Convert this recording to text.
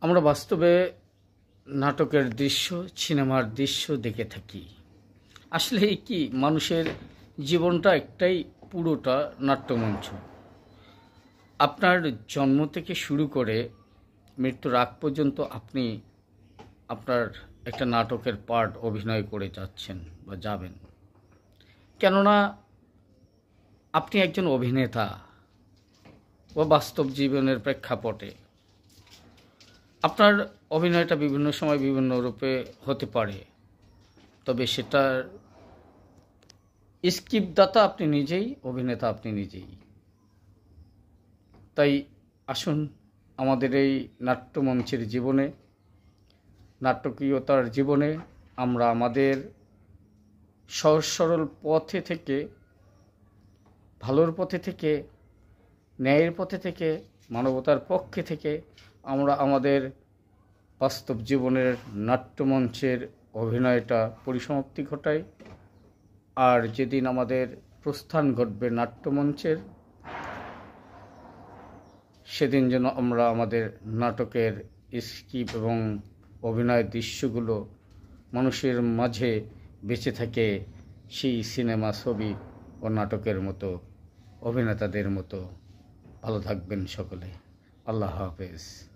আমরা বাস্তবে নাটকের দৃশ্য, সিনেমার দৃশ্য দেখে থাকি। আসলে কি, মানুষের জীবনটা একটাই, পুরোটা নাট্যমঞ্চ। আপনার জন্ম থেকে শুরু করে মৃত্যুর আগ পর্যন্ত আপনি আপনার একটা নাটকের পার্ট অভিনয় করে যাচ্ছেন বা যাবেন। কেননা আপনি একজন অভিনেতা ও বাস্তব জীবনের প্রেক্ষাপটে আপনার অভিনয়টা বিভিন্ন সময় বিভিন্ন রূপে হতে পারে, তবে সেটার স্ক্রিপ্টদাতা আপনি নিজেই, অভিনেতা আপনি নিজেই। তাই আসুন, আমাদের এই নাট্যমঞ্চের জীবনে, নাটকীয়তার জীবনে আমরা আমাদের সহজ সরল পথে থেকে, ভালোর পথে থেকে, ন্যায়ের পথে থেকে, মানবতার পক্ষে থেকে আমরা আমাদের বাস্তব জীবনের নাট্যমঞ্চের অভিনয়টা পরিসমাপ্তি ঘটাই। আর যেদিন আমাদের প্রস্থান ঘটবে নাট্যমঞ্চের, সেদিন যেন আমরা আমাদের নাটকের স্ক্রিপ্ট এবং অভিনয়ের দৃশ্যগুলো মানুষের মাঝে বেঁচে থাকে সেই সিনেমা, ছবি ও নাটকের মতো, অভিনেতাদের মতো। ভালো থাকবেন সকলে। আল্লাহ হাফেজ।